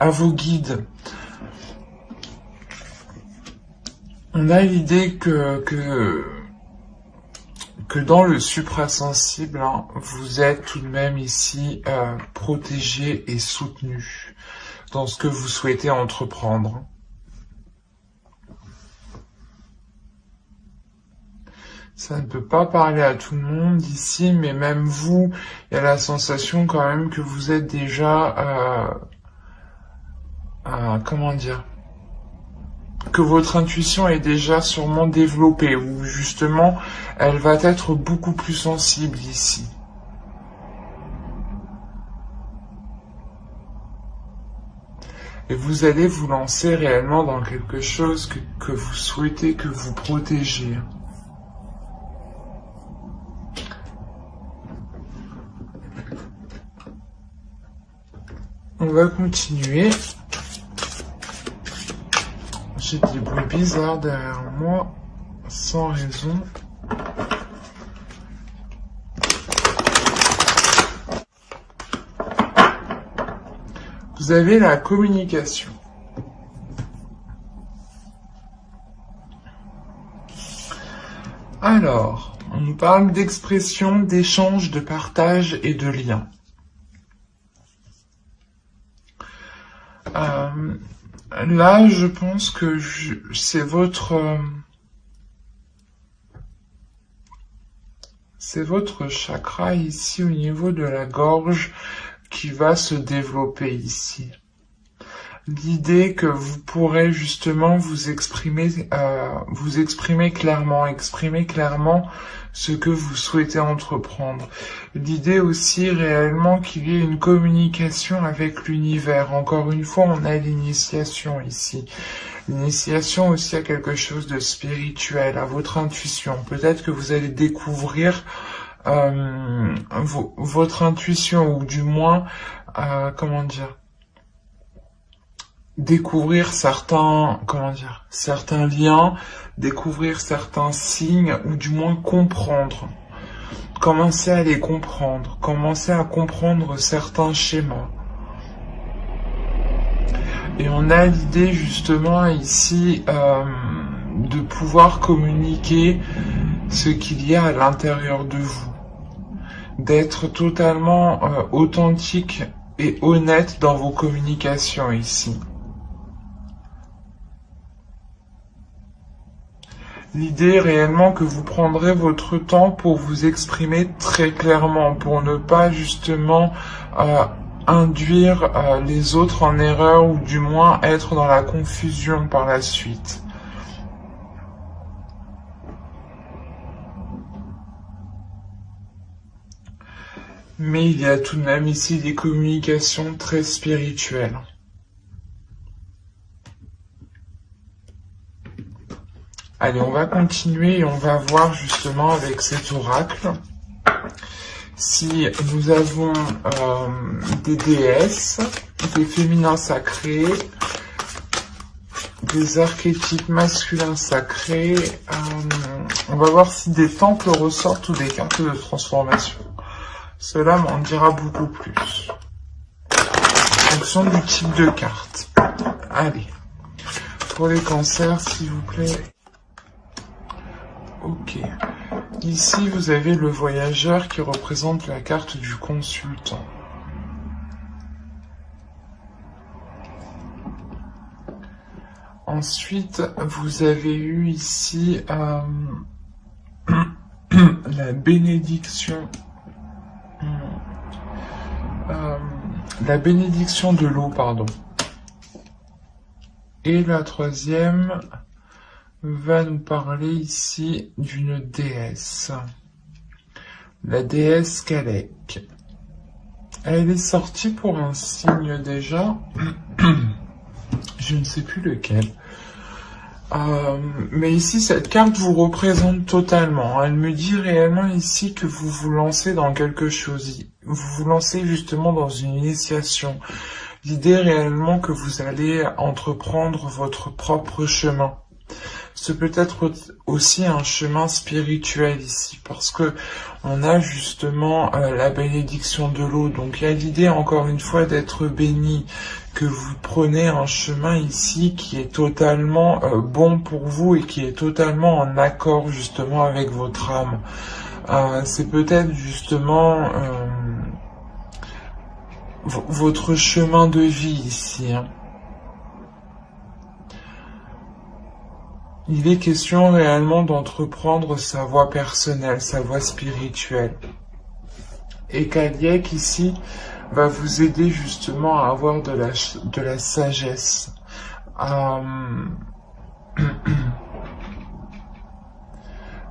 à vos guides. On a l'idée que dans le suprasensible, hein, vous êtes tout de même ici protégé et soutenu dans ce que vous souhaitez entreprendre. Ça ne peut pas parler à tout le monde ici, mais même vous, il y a la sensation quand même que vous êtes déjà, comment dire, que votre intuition est déjà sûrement développée, ou justement, elle va être beaucoup plus sensible ici. Et vous allez vous lancer réellement dans quelque chose que vous souhaitez, que vous protégez. On va continuer. J'ai des bruits bizarres derrière moi, sans raison. Vous avez la communication. Alors, on nous parle d'expression, d'échange, de partage et de lien. Là, je pense que c'est votre chakra ici au niveau de la gorge qui va se développer ici. L'idée que vous pourrez justement vous exprimer clairement, exprimer clairement ce que vous souhaitez entreprendre. L'idée aussi réellement qu'il y ait une communication avec l'univers. Encore une fois, on a l'initiation ici. L'initiation aussi à quelque chose de spirituel, à votre intuition. Peut-être que vous allez découvrir votre intuition, ou du moins, comment dire, découvrir certains liens, découvrir certains signes, ou du moins comprendre. Commencer à les comprendre, commencer à comprendre certains schémas. Et on a l'idée justement ici de pouvoir communiquer ce qu'il y a à l'intérieur de vous. D'être totalement authentique et honnête dans vos communications ici. L'idée réellement que vous prendrez votre temps pour vous exprimer très clairement, pour ne pas justement induire les autres en erreur, ou du moins être dans la confusion par la suite. Mais il y a tout de même ici des communications très spirituelles. Allez, on va continuer et on va voir justement avec cet oracle si nous avons des déesses, des féminins sacrés, des archétypes masculins sacrés. On va voir si des temples ressortent ou des cartes de transformation. Cela m'en dira beaucoup plus. En fonction du type de carte. Allez. Pour les cancers, s'il vous plaît. Ok. Ici, vous avez le voyageur qui représente la carte du consultant. Ensuite, vous avez eu ici la bénédiction. La bénédiction de l'eau, pardon. Et la troisième va nous parler ici d'une déesse. La déesse Kalek. Elle est sortie pour un signe déjà. Je ne sais plus lequel. Mais ici, cette carte vous représente totalement. Elle me dit réellement ici que vous vous lancez dans quelque chose. Vous vous lancez justement dans une initiation. L'idée réellement que vous allez entreprendre votre propre chemin. C'est peut-être aussi un chemin spirituel ici, parce que on a justement la bénédiction de l'eau. Donc il y a l'idée encore une fois d'être béni, que vous prenez un chemin ici qui est totalement bon pour vous et qui est totalement en accord justement avec votre âme. C'est peut-être justement votre chemin de vie ici, hein. Il est question réellement d'entreprendre sa voie personnelle, sa voie spirituelle. Et Kaliek ici va vous aider justement à avoir de la sagesse.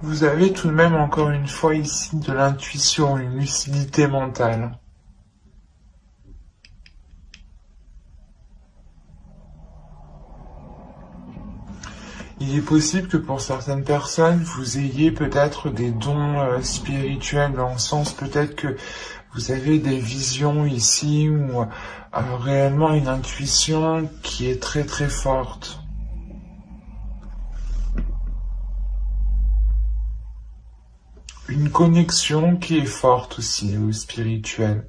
Vous avez tout de même encore une fois ici de l'intuition, une lucidité mentale. Il est possible que pour certaines personnes, vous ayez peut-être des dons spirituels, dans le sens peut-être que vous avez des visions ici ou réellement une intuition qui est très très forte. Une connexion qui est forte aussi au spirituel.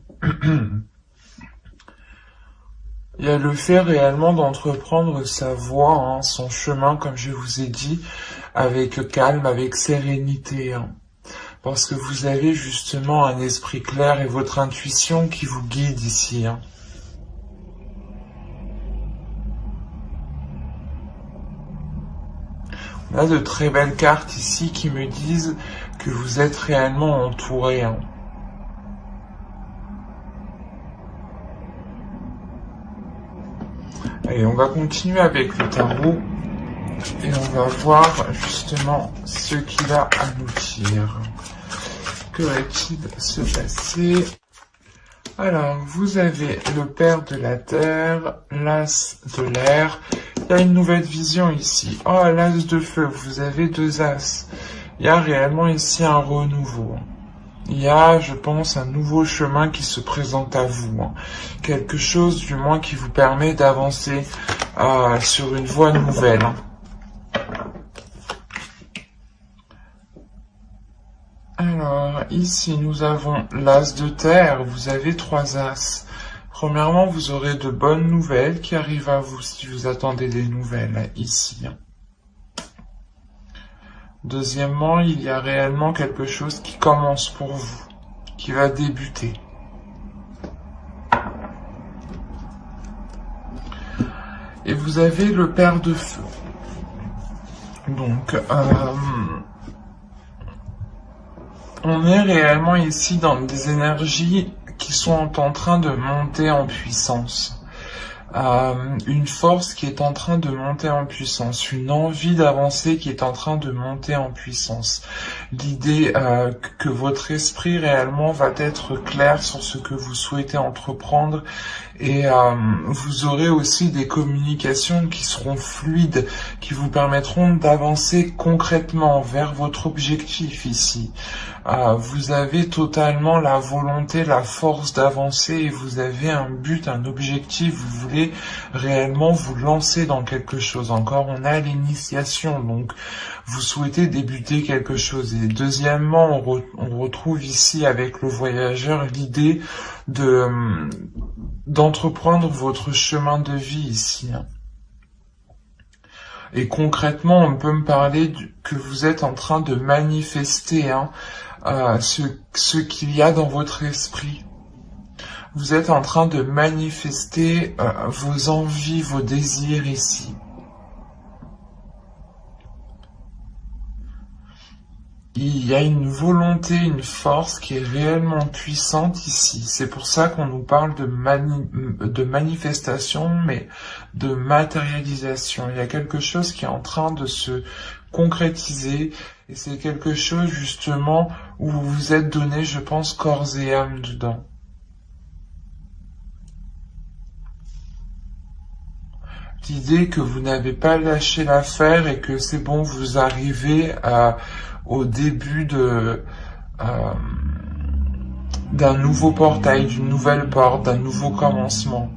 Il y a le fait réellement d'entreprendre sa voie, hein, son chemin, comme je vous ai dit, avec calme, avec sérénité. Hein, parce que vous avez justement un esprit clair et votre intuition qui vous guide ici. Hein. On a de très belles cartes ici qui me disent que vous êtes réellement entouré. Hein. Allez, on va continuer avec le tarot et on va voir justement ce qu'il a à nous dire. Que va-t-il se passer? Alors, vous avez le père de la terre, l'as de l'air. Il y a une nouvelle vision ici. Oh, l'as de feu, vous avez deux as. Il y a réellement ici un renouveau. Il y a, je pense, un nouveau chemin qui se présente à vous. Hein. Quelque chose, du moins, qui vous permet d'avancer sur une voie nouvelle. Hein. Alors, ici, nous avons l'as de terre. Vous avez trois as. Premièrement, vous aurez de bonnes nouvelles qui arrivent à vous si vous attendez des nouvelles ici. Hein. Deuxièmement, il y a réellement quelque chose qui commence pour vous, qui va débuter. Et vous avez le père de feu. Donc, on est réellement ici dans des énergies qui sont en train de monter en puissance. Une force qui est en train de monter en puissance, une envie d'avancer qui est en train de monter en puissance. L'idée que votre esprit réellement va être clair sur ce que vous souhaitez entreprendre et vous aurez aussi des communications qui seront fluides, qui vous permettront d'avancer concrètement vers votre objectif ici. Vous avez totalement la volonté, la force d'avancer et vous avez un but, un objectif, vous voulez réellement vous lancer dans quelque chose. Encore, on a l'initiation, donc vous souhaitez débuter quelque chose. Et deuxièmement, on retrouve ici avec le voyageur l'idée d'entreprendre votre chemin de vie ici. Et concrètement, on peut me parler que vous êtes en train de manifester ce qu'il y a dans votre esprit. Vous êtes en train de manifester vos envies, vos désirs ici. Il y a une volonté, une force qui est réellement puissante ici. C'est pour ça qu'on nous parle de manifestation, mais de matérialisation. Il y a quelque chose qui est en train de se concrétiser, et c'est quelque chose justement où vous vous êtes donné, je pense, corps et âme dedans. L'idée que vous n'avez pas lâché l'affaire et que c'est bon, vous arrivez au début d'un nouveau portail, d'une nouvelle porte, d'un nouveau commencement.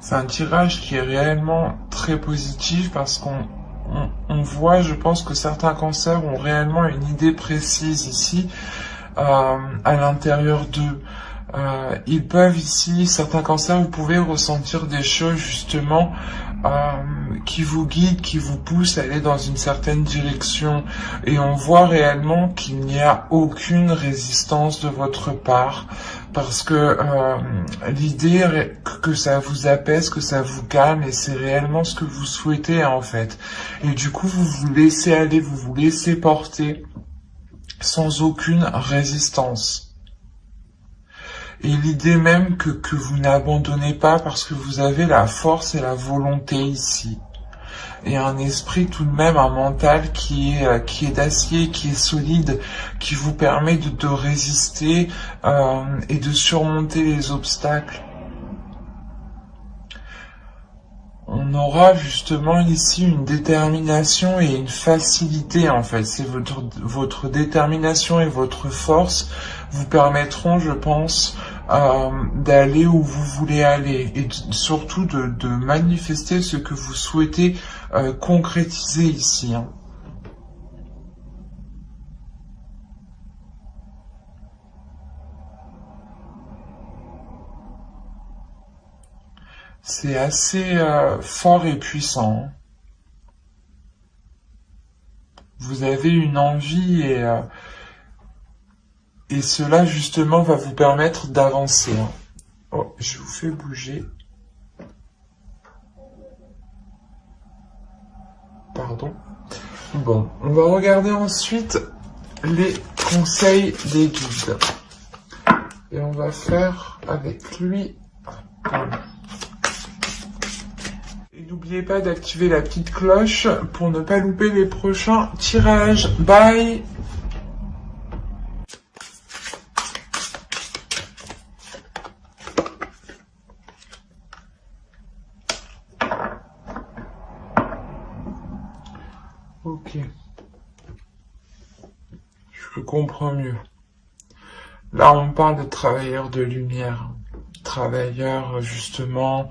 C'est un tirage qui est réellement très positif parce qu'on voit, je pense que certains cancers ont réellement une idée précise ici à l'intérieur d'eux. Ils peuvent ici, certains cancers, vous pouvez ressentir des choses justement qui vous guident, qui vous poussent à aller dans une certaine direction. Et on voit réellement qu'il n'y a aucune résistance de votre part. Parce que l'idée que ça vous apaise, que ça vous calme, et c'est réellement ce que vous souhaitez en fait. Et du coup, vous vous laissez aller, vous vous laissez porter sans aucune résistance. Et l'idée même que vous n'abandonnez pas parce que vous avez la force et la volonté ici. Et un esprit tout de même, un mental qui est d'acier, qui est solide, qui vous permet de résister et de surmonter les obstacles. On aura justement ici une détermination et une facilité en fait. C'est votre détermination et votre force vous permettront, je pense, d'aller où vous voulez aller et surtout de manifester ce que vous souhaitez concrétiser ici. Hein. C'est assez fort et puissant. Vous avez une envie et cela justement va vous permettre d'avancer. Hein. Oh, je vous fais bouger. Pardon. Bon, on va regarder ensuite les conseils des guides. Et on va faire avec lui. Pardon. N'oubliez pas d'activer la petite cloche pour ne pas louper les prochains tirages. Bye! Ok. Je comprends mieux. Là, on parle de travailleurs de lumière. Travailleurs, justement...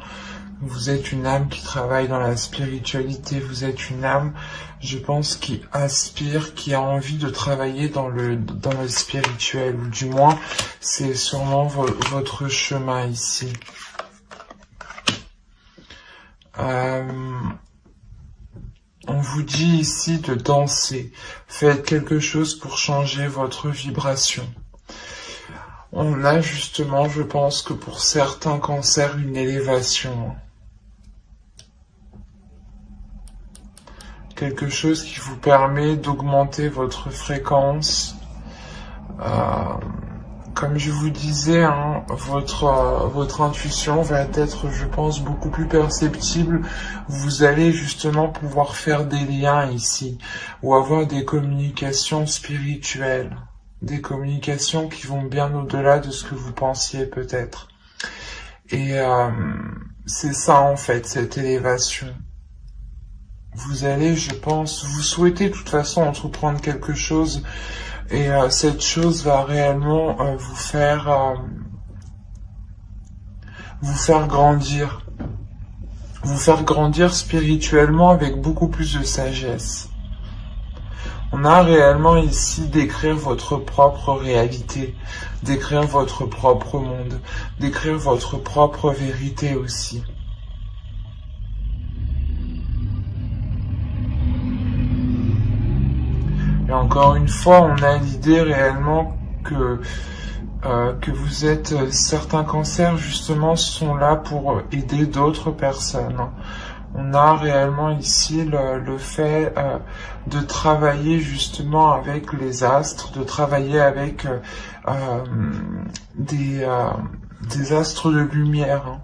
Vous êtes une âme qui travaille dans la spiritualité, vous êtes une âme, je pense, qui aspire, qui a envie de travailler dans le spirituel, ou du moins, c'est sûrement votre chemin ici. On vous dit ici de danser, faites quelque chose pour changer votre vibration. On a justement, je pense que pour certains cancers, une élévation. Quelque chose qui vous permet d'augmenter votre fréquence. Comme je vous disais, hein, votre intuition va être, je pense, beaucoup plus perceptible. Vous allez justement pouvoir faire des liens ici, ou avoir des communications spirituelles. Des communications qui vont bien au-delà de ce que vous pensiez peut-être. Et c'est ça en fait, cette élévation. Vous allez, je pense, vous souhaitez de toute façon entreprendre quelque chose et cette chose va réellement vous faire grandir. Vous faire grandir spirituellement avec beaucoup plus de sagesse. On a réellement ici d'écrire votre propre réalité, d'écrire votre propre monde, d'écrire votre propre vérité aussi. Et encore une fois, on a l'idée réellement que vous êtes, certains cancers justement sont là pour aider d'autres personnes. On a réellement ici le fait de travailler justement avec les astres, de travailler avec des astres de lumière. Hein.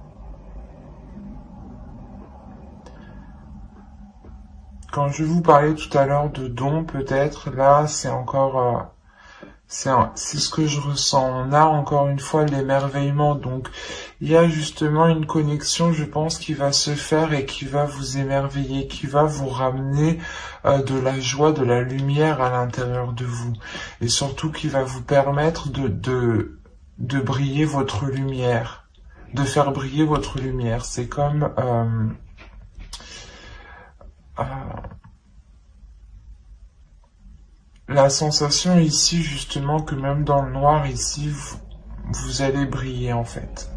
Quand je vous parlais tout à l'heure de dons, peut-être, là, c'est encore... c'est ce que je ressens. On a encore une fois l'émerveillement. Donc, il y a justement une connexion, je pense, qui va se faire et qui va vous émerveiller, qui va vous ramener de la joie, de la lumière à l'intérieur de vous. Et surtout, qui va vous permettre de briller votre lumière, de faire briller votre lumière. C'est comme... la sensation ici, justement, que même dans le noir, ici, vous allez briller, en fait.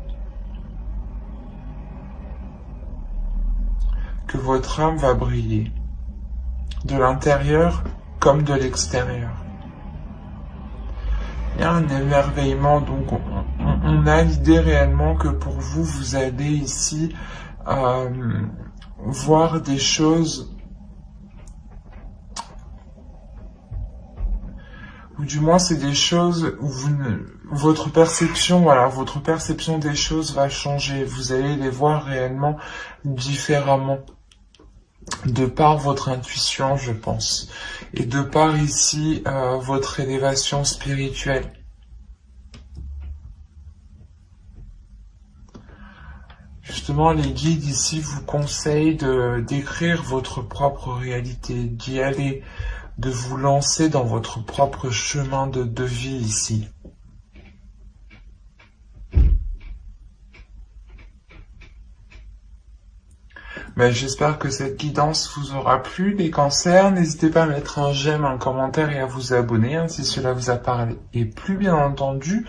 Que votre âme va briller. De l'intérieur comme de l'extérieur. Il y a un émerveillement, donc on a l'idée réellement que pour vous, vous allez ici voir des choses, ou du moins c'est des choses où votre perception, voilà, votre perception des choses va changer. Vous allez les voir réellement différemment. De par votre intuition, je pense, et de par ici votre élévation spirituelle. Justement, les guides ici vous conseillent d'écrire votre propre réalité, d'y aller, de vous lancer dans votre propre chemin de vie ici. Ben, j'espère que cette guidance vous aura plu, les cancers. N'hésitez pas à mettre un j'aime, un commentaire et à vous abonner si cela vous a parlé. Et plus bien entendu,